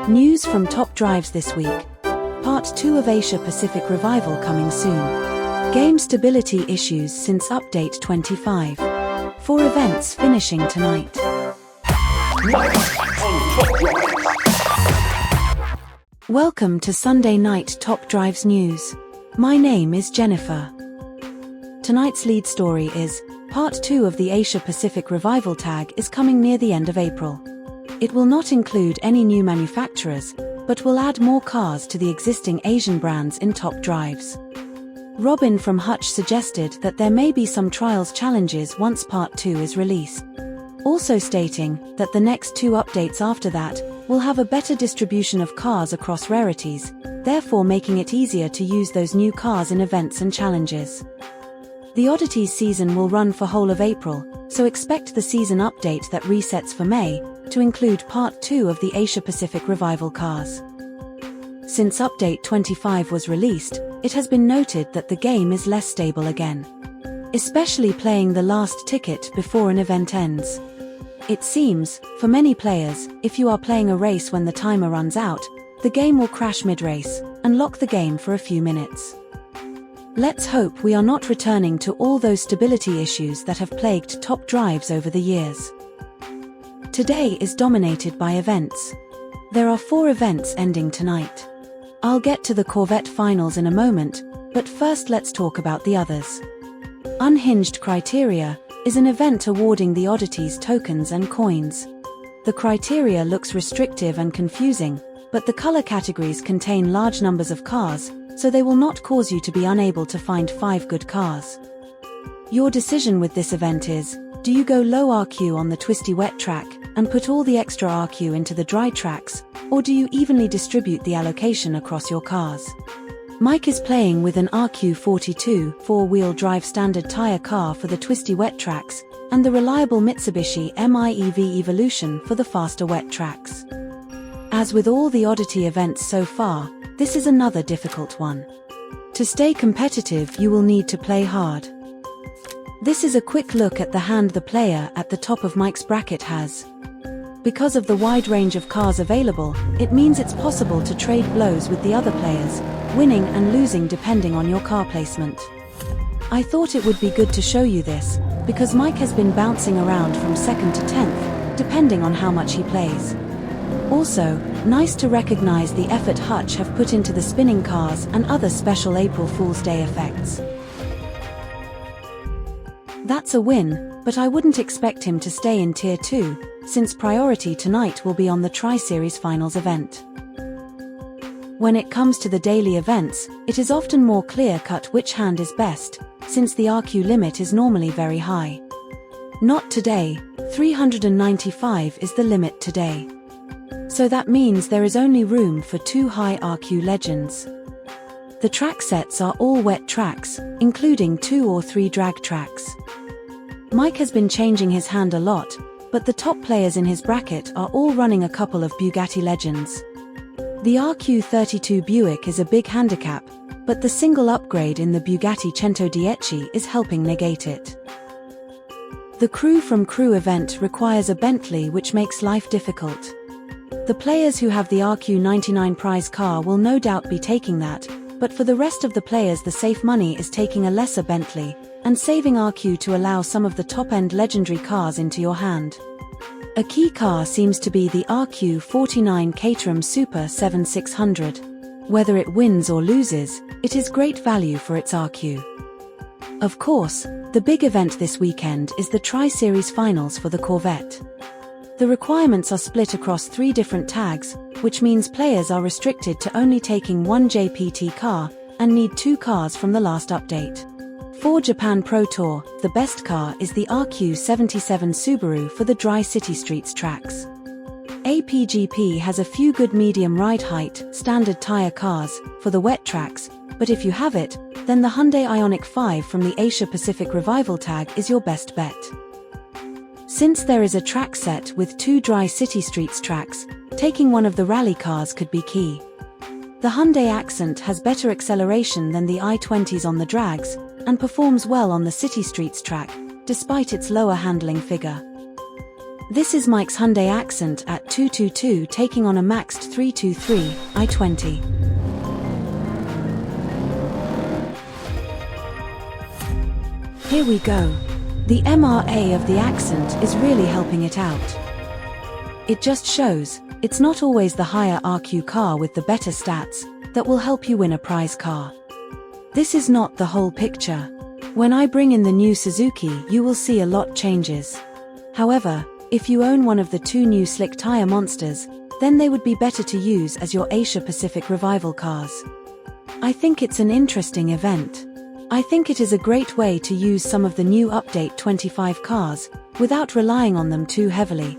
News from top drives this week. Part 2 of Asia Pacific Revival coming soon. Game stability issues since update 25. 4 events finishing tonight. Welcome to Sunday Night Top Drives News. My name is Jennifer. Tonight's lead story is, Part 2 of the Asia Pacific Revival tag is coming near the end of April. It will not include any new manufacturers, but will add more cars to the existing Asian brands in top drives. Robin from Hutch suggested that there may be some trials challenges once Part 2 is released. Also stating that the next 2 updates after that will have a better distribution of cars across rarities, therefore making it easier to use those new cars in events and challenges. The Oddities season will run for whole of April, so expect the season update that resets for May to include Part 2 of the Asia Pacific Revival cars. Since Update 25 was released, it has been noted that the game is less stable again. Especially playing the last ticket before an event ends. It seems, for many players, if you are playing a race when the timer runs out, the game will crash mid-race, and lock the game for a few minutes. Let's hope we are not returning to all those stability issues that have plagued top drives over the years. Today is dominated by events. There are 4 events ending tonight. I'll get to the Corvette finals in a moment, but first let's talk about the others. Unhinged Criteria is an event awarding the Oddities tokens and coins. The criteria looks restrictive and confusing, but the color categories contain large numbers of cars, so they will not cause you to be unable to find 5 good cars. Your decision with this event is, do you go low RQ on the twisty wet track and put all the extra RQ into the dry tracks, or do you evenly distribute the allocation across your cars? Mike is playing with an RQ42 4-wheel drive standard tire car for the twisty wet tracks, and the reliable Mitsubishi MIEV Evolution for the faster wet tracks. As with all the Oddity events so far, this is another difficult one. To stay competitive, you will need to play hard. This is a quick look at the hand the player at the top of Mike's bracket has. Because of the wide range of cars available, it means it's possible to trade blows with the other players, winning and losing depending on your car placement. I thought it would be good to show you this, because Mike has been bouncing around from 2nd to 10th, depending on how much he plays. Also, nice to recognize the effort Hutch have put into the spinning cars and other special April Fool's Day effects. That's a win, but I wouldn't expect him to stay in Tier 2, since priority tonight will be on the Tri-Series Finals event. When it comes to the daily events, it is often more clear-cut which hand is best, since the RQ limit is normally very high. Not today, 395 is the limit today. So that means there is only room for 2 high RQ legends. The track sets are all wet tracks, including 2 or 3 drag tracks. Mike has been changing his hand a lot, but the top players in his bracket are all running a couple of Bugatti legends. The RQ32 Buick is a big handicap, but the single upgrade in the Bugatti 110 is helping negate it. The Crew from Crew event requires a Bentley, which makes life difficult. The players who have the RQ99 prize car will no doubt be taking that, but for the rest of the players the safe money is taking a lesser Bentley, and saving RQ to allow some of the top-end legendary cars into your hand. A key car seems to be the RQ49 Caterham Super 7600. Whether it wins or loses, it is great value for its RQ. Of course, the big event this weekend is the Tri-Series Finals for the Corvette. The requirements are split across 3 different tags, which means players are restricted to only taking 1 JPT car, and need 2 cars from the last update. For Japan Pro Tour, the best car is the RQ77 Subaru for the dry city streets tracks. APGP has a few good medium ride height, standard tire cars, for the wet tracks, but if you have it, then the Hyundai Ioniq 5 from the Asia Pacific Revival tag is your best bet. Since there is a track set with 2 dry city streets tracks, taking one of the rally cars could be key. The Hyundai Accent has better acceleration than the i20s on the drags, and performs well on the city streets track, despite its lower handling figure. This is Mike's Hyundai Accent at 222 taking on a maxed 323 i20. Here we go. The MRA of the Accent is really helping it out. It just shows, it's not always the higher RQ car with the better stats that will help you win a prize car. This is not the whole picture. When I bring in the new Suzuki, you will see a lot changes. However, if you own one of the two new slick tire monsters, then they would be better to use as your Asia Pacific Revival cars. I think it's an interesting event. I think it is a great way to use some of the new Update 25 cars, without relying on them too heavily.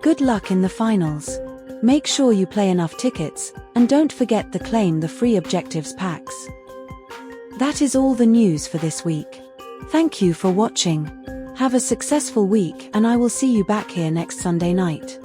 Good luck in the finals. Make sure you play enough tickets, and don't forget to claim the free objectives packs. That is all the news for this week. Thank you for watching. Have a successful week and I will see you back here next Sunday night.